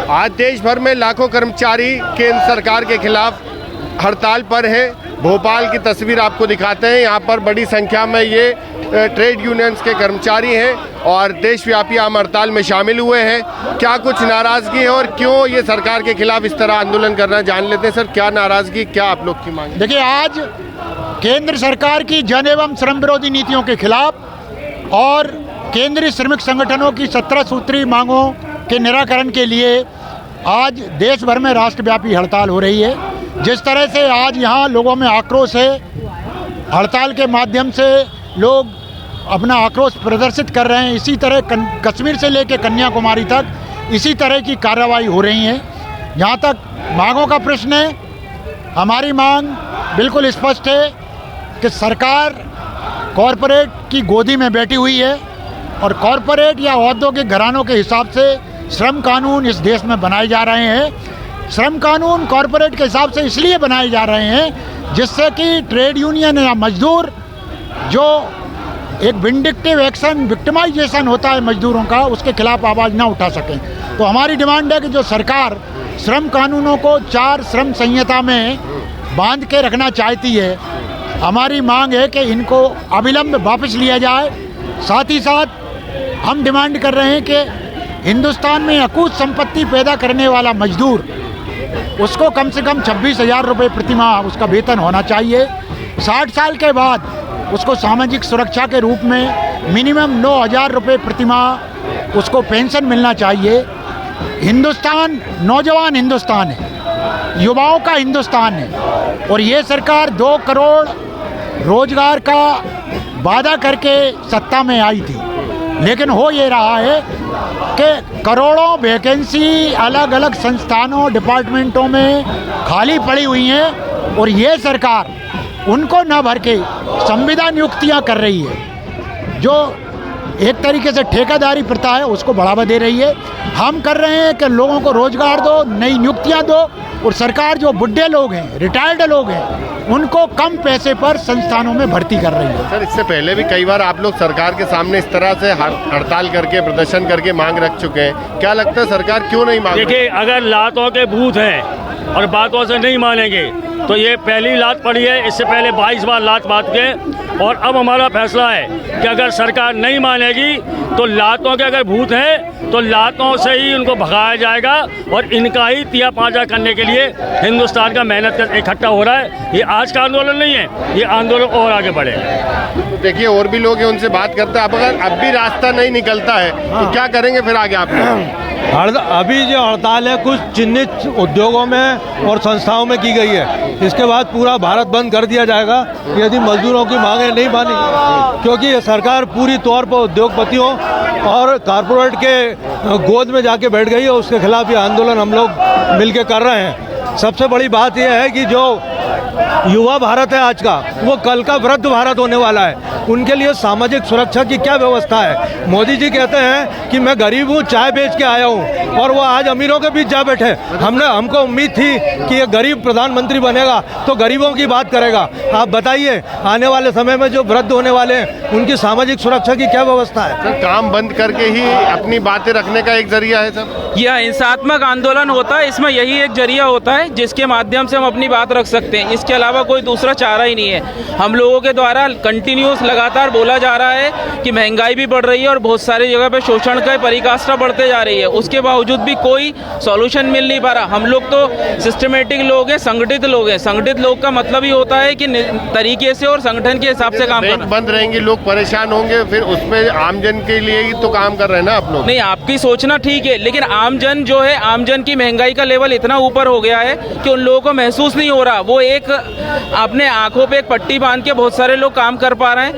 आज देश भर में लाखों कर्मचारी केंद्र सरकार के खिलाफ हड़ताल पर हैं। भोपाल की तस्वीर आपको दिखाते हैं। यहाँ पर बड़ी संख्या में ये ट्रेड यूनियंस के कर्मचारी हैं और देशव्यापी आम हड़ताल में शामिल हुए हैं। क्या कुछ नाराजगी है और क्यों ये सरकार के खिलाफ इस तरह आंदोलन करना, जान लेते हैं। सर, क्या नाराजगी, क्या आप लोग की मांग? देखिए, आज केंद्र सरकार की जन एवं श्रम विरोधी नीतियों के खिलाफ और केंद्रीय श्रमिक संगठनों की 17 सूत्री मांगों के निराकरण के लिए आज देश भर में राष्ट्रव्यापी हड़ताल हो रही है। जिस तरह से आज यहाँ लोगों में आक्रोश है, हड़ताल के माध्यम से लोग अपना आक्रोश प्रदर्शित कर रहे हैं, इसी तरह कश्मीर से लेकर कन्याकुमारी तक इसी तरह की कार्रवाई हो रही है। जहाँ तक मांगों का प्रश्न है, हमारी मांग बिल्कुल स्पष्ट है कि सरकार कॉरपोरेट की गोदी में बैठी हुई है और कॉरपोरेट या औद्योगिक घरानों के हिसाब से श्रम कानून इस देश में बनाए जा रहे हैं। श्रम कानून कॉरपोरेट के हिसाब से इसलिए बनाए जा रहे हैं जिससे कि ट्रेड यूनियन या मजदूर जो एक विंडिक्टिव एक्शन, विक्टिमाइजेशन होता है मजदूरों का, उसके खिलाफ आवाज़ ना उठा सकें। तो हमारी डिमांड है कि जो सरकार श्रम कानूनों को 4 श्रम संहिता में बांध के रखना चाहती है, हमारी मांग है कि इनको अविलंब वापस लिया जाए। साथ ही साथ हम डिमांड कर रहे हैं कि हिंदुस्तान में अकूत संपत्ति पैदा करने वाला मजदूर, उसको कम से कम 26,000 रुपये प्रति माह उसका वेतन होना चाहिए। 60 साल के बाद उसको सामाजिक सुरक्षा के रूप में मिनिमम 9,000 रुपये प्रति माह उसको पेंशन मिलना चाहिए। हिंदुस्तान नौजवान हिंदुस्तान है, युवाओं का हिंदुस्तान है और ये सरकार 2 करोड़ रोजगार का वादा करके सत्ता में आई थी, लेकिन हो ये रहा है कि करोड़ों वैकेंसी अलग अलग संस्थानों, डिपार्टमेंटों में खाली पड़ी हुई हैं और ये सरकार उनको न भर के संविदा नियुक्तियां कर रही है। जो एक तरीके से ठेकेदारी प्रथा है उसको बढ़ावा दे रही है। हम कर रहे हैं कि लोगों को रोजगार दो, नई नियुक्तियां दो और सरकार जो बुढ़े लोग हैं, रिटायर्ड लोग हैं, उनको कम पैसे पर संस्थानों में भर्ती कर रही है। सर, इससे पहले भी कई बार आप लोग सरकार के सामने इस तरह से हड़ताल करके, प्रदर्शन करके मांग रख चुके हैं। क्या लगता है सरकार क्यों नहीं मांग? देखिए, अगर लातों के भूत हैं और बातों से नहीं मानेंगे तो ये पहली लात पड़ी है। इससे पहले 22 बार लात बात के और अब हमारा फैसला है कि अगर सरकार नहीं मानेगी तो लातों के अगर भूत हैं तो लातों से ही उनको भगाया जाएगा और इनका ही तिया पांजा करने के लिए हिंदुस्तान का मेहनत कर इकट्ठा हो रहा है। ये आज का आंदोलन नहीं है, ये आंदोलन और आगे बढ़ेगा। तो देखिए, और भी लोग हैं, उनसे बात करते हैं। अब अगर अब भी रास्ता नहीं निकलता है तो क्या करेंगे फिर आगे आप लोग? अभी जो हड़ताल है कुछ चिन्हित उद्योगों में और संस्थाओं में की गई है, इसके बाद पूरा भारत बंद कर दिया जाएगा यदि मजदूरों की मांगें नहीं मानी, क्योंकि ये सरकार पूरी तौर पर उद्योगपतियों और कारपोरेट के गोद में जाके बैठ गई है। उसके खिलाफ ये आंदोलन हम लोग मिलकर कर रहे हैं। सबसे बड़ी बात यह है कि जो युवा भारत है आज का, वो कल का वृद्ध भारत होने वाला है। उनके लिए सामाजिक सुरक्षा की क्या व्यवस्था है? मोदी जी कहते हैं कि मैं गरीब हूँ, चाय बेच के आया हूँ, और वो आज अमीरों के बीच जा बैठे। हमको उम्मीद थी कि ये गरीब प्रधानमंत्री बनेगा तो गरीबों की बात करेगा। आप बताइए, आने वाले समय में जो वृद्ध होने वाले हैं उनकी सामाजिक सुरक्षा की क्या व्यवस्था है? सर, काम बंद करके ही अपनी बातें रखने का एक जरिया है सर? यह हिंसात्मक आंदोलन होता है, इसमें यही एक जरिया होता है जिसके माध्यम से हम अपनी बात रख सकते हैं। इसके अलावा कोई दूसरा चारा ही नहीं है। हम लोगों के द्वारा कंटिन्यूस लगातार बोला जा रहा है कि महंगाई भी बढ़ रही है और बहुत सारी जगह पे शोषण का परिकाष्ठा बढ़ते जा रही है। उसके बावजूद भी कोई सॉल्यूशन मिल नहीं पा रहा। हम लोग तो सिस्टमेटिक लोग हैं, संगठित लोग हैं। संगठित लोग का मतलब ही होता है कि तरीके से और संगठन के हिसाब से काम करना। बंद रहेंगे, लोग परेशान होंगे, फिर उसमें आमजन के लिए ही तो काम कर रहे हैं ना आप लोग। नहीं, आपकी सोचना ठीक है, लेकिन आमजन जो है, आमजन की महंगाई का लेवल इतना ऊपर हो गया है कि उन लोगों को महसूस नहीं हो रहा। वो एक अपने आंखों पे एक पट्टी बांध के बहुत सारे लोग काम कर पा रहे हैं।